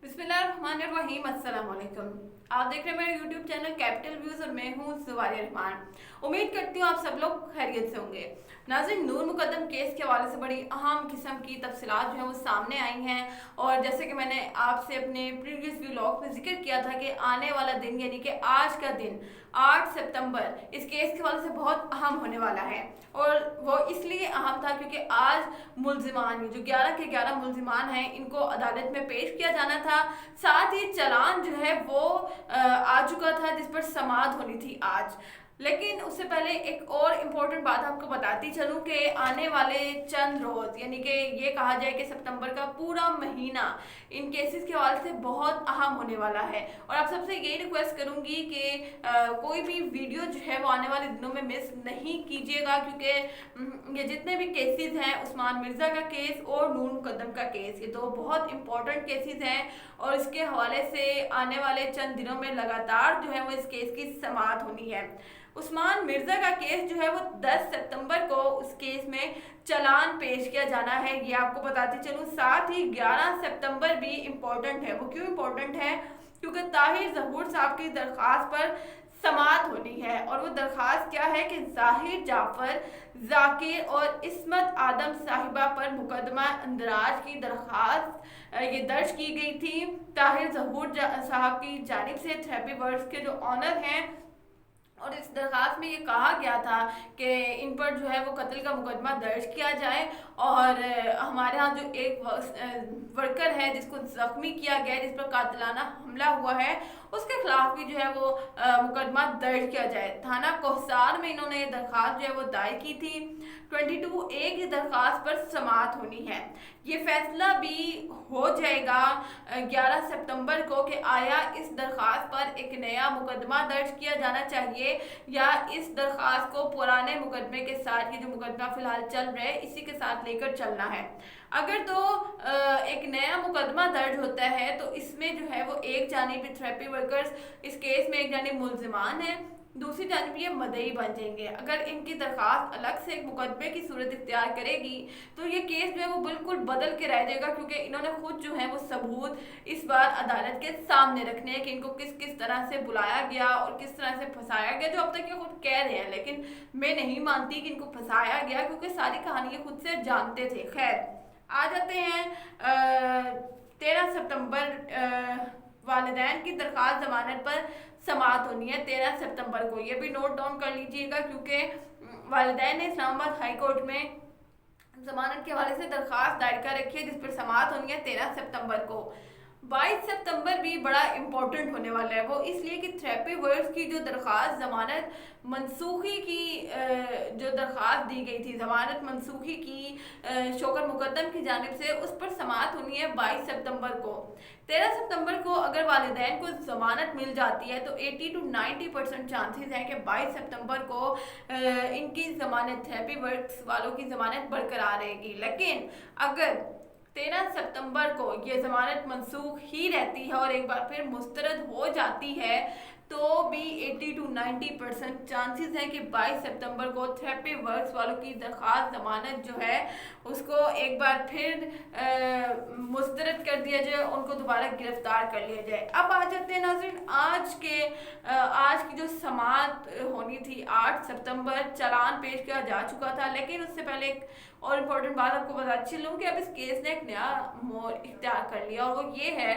बिस्मिल्लाहिर्रहमानिर्रहीम। अस्सलाम वालेकुम। आप देख रहे हैं मेरा यूट्यूब चैनल कैपिटल व्यूज और मैं हूँ ज़ुवारिया रहमान। उम्मीद करती हूँ आप सब लोग खैरियत से होंगे। नाज़रीन, नूर मुकद्दम केस के हवाले से बड़ी अहम किस्म की तफसीलात जो है वो सामने आई हैं। और जैसे कि मैंने आपसे अपने प्रीवियस व्लॉग में जिक्र किया था कि आने वाला दिन यानी कि आज का दिन 8 सितंबर इस केस के हवाले से बहुत अहम होने वाला है। और वो इसलिए अहम था क्योंकि आज मुलजिमान जो 11 के 11 मुलजिमान हैं इनको अदालत में पेश किया जाना था। साथ ही चालान जो है वो आ चुका था जिस पर समाअत होनी थी आज। लेकिन उससे पहले एक और इम्पोर्टेंट बात आपको बताती चलूँ कि आने वाले चंद रोज़ यानी कि ये कहा जाए कि सितंबर का पूरा महीना इन केसेस के हवाले से बहुत अहम होने वाला है। और आप सबसे यही रिक्वेस्ट करूँगी कि कोई भी वीडियो जो है वो आने वाले दिनों में मिस नहीं कीजिएगा, क्योंकि ये जितने भी केसेस हैं, उस्मान मिर्ज़ा का केस और नूर मुकद्दम का केस, ये दो बहुत इंपॉर्टेंट केसेस हैं। और इसके हवाले से आने वाले चंद दिनों में लगातार जो है वो इस केस की समाअत होनी है। उस्मान मिर्ज़ा का केस जो है वो 10 सितंबर को उस केस में चालान पेश किया जाना है, ये आपको बताती चलूँ। साथ ही 11 सितंबर भी इम्पोर्टेंट है। वो क्यों इम्पोर्टेंट है? क्योंकि ताहिर ज़हूर साहब की दरख्वास्त पर समाअत होनी है। और वो दरख्वास्त क्या है कि जाहिर जाफ़र, जाकिर और इस्मत आदम साहिबा पर मुकदमा अंदराज की दरख्वास्त ये दर्ज की गई थी। ताहिर ज़हूर साहब की जानिब से थेरेपी वर्क्स के जो ऑनर हैं, और इस दरख्वास्त में ये कहा गया था कि इन पर जो है वो कत्ल का मुकदमा दर्ज किया जाए। और हमारे यहाँ जो एक वर्कर है जिसको ज़ख्मी किया गया है, जिस पर कातिलाना हमला हुआ है, उसके खिलाफ भी जो है वो मुकदमा दर्ज किया जाए। थाना कोहसार में इन्होंने ये दरख्वास्त जो है वो दायर की थी। 22A की दरख्वास्त पर समाअत होनी है। ये फैसला भी हो जाएगा 11 सितंबर को कि आया इस दरख्वास्त पर एक नया मुकदमा दर्ज किया जाना चाहिए या इस दरख्वास्त को पुराने मुकदमे के साथ, ये जो मुकदमा फिलहाल चल रहा है इसी के साथ लेकर चलना है। अगर तो एक नया मुकदमा दर्ज होता है तो इसमें जो है वो एक जानिब थेरेपी वर्कर्स इस केस में एक जानिब मुलजिमान है, दूसरी जानिब ये मदई बन जाएंगे। अगर इनकी दरख्वास्त अलग से एक मुकदमे की सूरत इख्तियार करेगी तो ये केस जो है वो बिल्कुल बदल के रह जाएगा, क्योंकि इन्होंने खुद जो है वो सबूत इस बार अदालत के सामने रखने हैं कि इनको किस किस तरह से बुलाया गया और किस तरह से फंसाया गया, जो अब तक ये खुद कह रहे हैं। लेकिन मैं नहीं मानती कि इनको फंसाया गया, क्योंकि सारी कहानी ये खुद से जानते थे। खैर, आ जाते हैं 13 सितंबर वालिदैन की दरख्वास्त जमानत पर समाअत होनी है 13 सितंबर को। ये भी नोट डाउन कर लीजिएगा, क्योंकि वालिदैन ने इस्लामाबाद हाई कोर्ट में जमानत के हवाले से दरख्वास्त दायर कर रखी है जिस पर समाअत होनी है 13 सितंबर को। 22 सितंबर भी बड़ा इम्पोर्टेंट होने वाला है। वो इसलिए कि थेरेपी वर्क्स की जो दरख्वास्त जमानत मनसूखी की जो दरख्वास्त दी गई थी, जमानत मनसूखी की शोकत मुकद्दम की जानिब से, उस पर समाअत होनी है 22 सितंबर को। 13 सितंबर को अगर वालिदैन को जमानत मिल जाती है तो 80 to 90% चांसेस हैं कि 22 सितंबर को इनकी जमानत, थेरेपी वर्क्स वालों की जमानत बरकरार रहेगी। लेकिन अगर 13 सितंबर को ये जमानत मनसूख ही रहती है और एक बार फिर मुस्तरद हो जाती है तो भी 80 to 90% चांसेस हैं कि 22 सितंबर को थेरेपी वर्क्स वालों की दरख्वास्त जमानत जो है उसको एक बार फिर मुस्तरद कर दिया जाए, उनको दोबारा गिरफ्तार कर लिया जाए। अब आ जाते हैं नाज़रीन आज की जो समाअत होनी थी 8 सितंबर, चालान पेश किया जा चुका था। लेकिन उससे पहले एक और इम्पोर्टेंट बात आपको बताती चलूँ कि अब इस केस ने एक नया मोड़ इख्तियार कर लिया, और वो ये है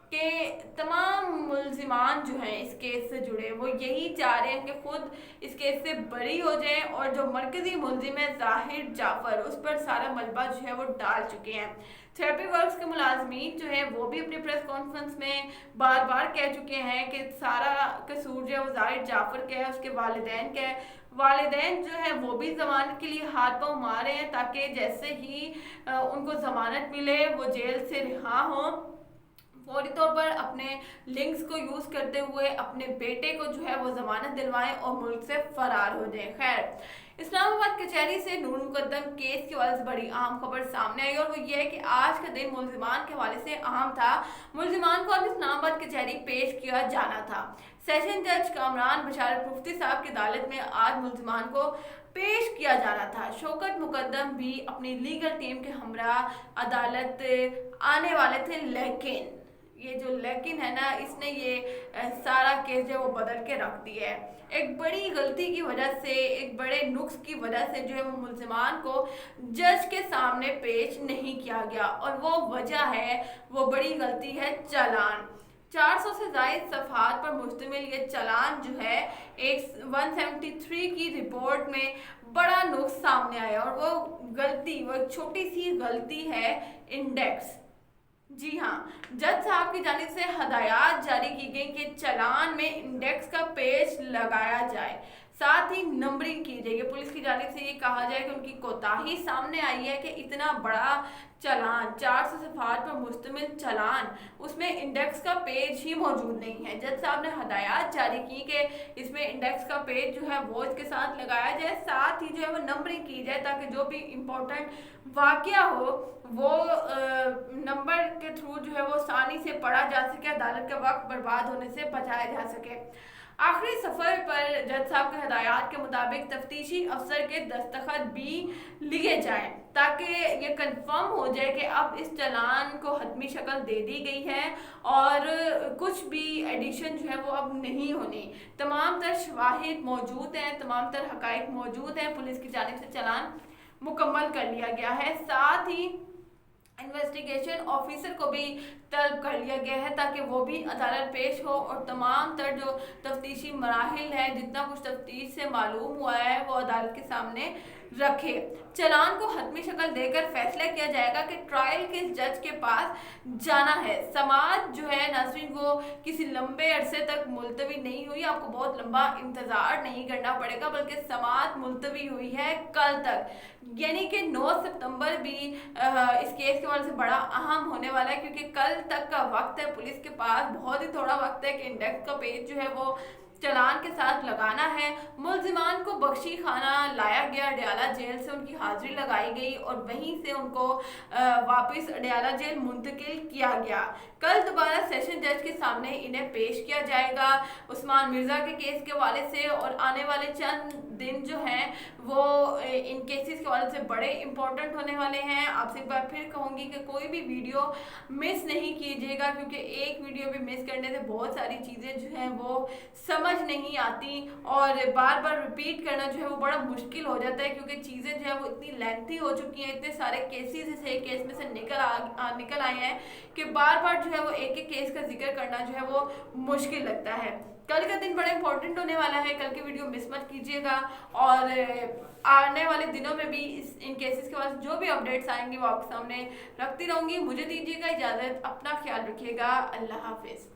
कि तमाम मुलजिमान जो हैं इस केस से जुड़े वो यही चाह रहे हैं कि खुद इस केस से बरी हो जाएं, और जो मरकजी मुलजिम है जाहिर जाफ़र, उस पर सारा मलबा जो है वो डाल चुके हैं। थेरेपी वर्क्स के मुलाजमीन जो है वो भी अपनी प्रेस कॉन्फ्रेंस में बार बार कह चुके हैं कि सारा कसूर जो है वो जाहिर जाफ़र का है, उसके वालिदैन का है। वालिदैन जो है वो भी ज़मानत के लिए हाथ पाँव मार रहे हैं ताकि जैसे ही उनको ज़मानत मिले वो जेल से रिहा हों, फौरी तौर पर अपने लिंक्स को यूज़ करते हुए अपने बेटे को जो है वो ज़मानत दिलवाएं और मुल्क से फरार हो जाएं। खैर, इस्लामाबाद कचहरी से नूर मुकद्दम केस के हवाले से बड़ी अहम खबर सामने आई, और वो ये है कि आज का दिन मुलजिमान के हवाले से अहम था। मुलजिमान को अब इस्लामाबाद कचहरी पेश किया जाना था। सेशन जज कामरान बशारत मुफ्ती साहब की अदालत में आज मुलजिमान को पेश किया जाना था। शौकत मुकद्दम भी अपनी लीगल टीम के हमरा अदालत आने वाले थे, लेकिन ये जो लेकिन है ना, इसने ये सारा केस जो है वो बदल के रख दिया है। एक बड़ी गलती की वजह से, एक बड़े नुक्स की वजह से जो है वो मुल्जिमान को जज के सामने पेश नहीं किया गया, और वो वजह है, वो बड़ी गलती है चालान। 400 से ज़ायद सफ़हात पर मुश्तमिल ये चालान जो है, एक 173 की रिपोर्ट में बड़ा नुक्स सामने आया, और वो गलती, वो एक छोटी सी गलती है, इंडेक्स। जी हाँ, जज साहब की जानिब से हदायत जारी की गई कि चालान में इंडेक्स का पेज लगाया जाए, साथ ही नंबरिंग की जाएगी। पुलिस की जानिब से ये कहा जाए कि उनकी कोताही सामने आई है कि इतना बड़ा चालान, 400 सफ़हात पर मुश्तमिल चालान, उसमें इंडेक्स का पेज ही मौजूद नहीं है। जज साहब ने हदायत जारी की कि इसमें इंडेक्स का पेज जो है वो इसके साथ लगाया जाए, साथ ही जो है वो नंबरिंग की जाए, ताकि जो भी इम्पोर्टेंट वाक़या हो वो नंबर के थ्रू जो है वो आसानी से पढ़ा जा सके, अदालत का वक्त बर्बाद होने से बचाया जा सके। आखिरी सफ़र पर जज साहब के हदायत के मुताबिक तफ्तीशी अफसर के दस्तखत भी लिए जाएं, ताकि ये कंफर्म हो जाए कि अब इस चालान को हतमी शक्ल दे दी गई है और कुछ भी एडिशन जो है वो अब नहीं होनी। तमाम तर शवाहिद मौजूद हैं, तमाम तर हकाइक मौजूद हैं, पुलिस की जानिब से चालान मुकम्मल कर लिया गया है, साथ ही इन्वेस्टिगेशन ऑफिसर को भी तलब कर लिया गया है ताकि वो भी अदालत पेश हो और तमाम तर जो तफ्तीशी मराहिल है, जितना कुछ तफ्तीश से मालूम हुआ है, वो अदालत के सामने रखे। चालान को हतमी शक्ल देकर फैसला किया जाएगा कि ट्रायल के जज के पास जाना है। समाज जो है नाज़रीन, वो किसी लंबे अरसे तक मुलतवी नहीं हुई, आपको बहुत लंबा इंतज़ार नहीं करना पड़ेगा, बल्कि समाज मुलतवी हुई है कल तक, यानी कि 9 सितंबर भी इस केस के वजह से बड़ा अहम होने वाला है, क्योंकि कल तक का वक्त है, पुलिस के पास बहुत ही थोड़ा वक्त है कि इंडेक्स का पेज जो है वो चालान के साथ लगाना है। मुल्जिमान को बख्शी खाना लाया गया, अडयाला जेल से उनकी हाजिरी लगाई गई और वहीं से उनको वापस अडयाला जेल मुंतकिल किया गया। कल दोबारा सेशन जज के सामने इन्हें पेश किया जाएगा उस्मान मिर्ज़ा के केस के हवाले से, और आने वाले चंद दिन जो हैं वो इन केसेस के हवाले से बड़े इंपॉर्टेंट होने वाले हैं। आपसे एक बार फिर कहूँगी कि कोई भी वीडियो मिस नहीं कीजिएगा, क्योंकि एक वीडियो भी मिस करने से बहुत सारी चीज़ें जो हैं वो समझ नहीं आती, और बार बार रिपीट करना जो है वो बड़ा मुश्किल हो जाता है, क्योंकि चीज़ें जो है वो इतनी लेंथी हो चुकी हैं, इतने सारे केसेस से केस में से निकल आए हैं कि बार बार जो है वो एक एक केस का जिक्र करना जो है वो मुश्किल लगता है। कल का दिन बड़ा इंपॉर्टेंट होने वाला है, कल की वीडियो मिस मत कीजिएगा, और आने वाले दिनों में भी इन केसेस के बाद जो भी अपडेट्स आएंगे वो आपके सामने रखती रहूँगी। मुझे दीजिएगा इजाज़त, अपना ख्याल रखिएगा, अल्लाह हाफिज़।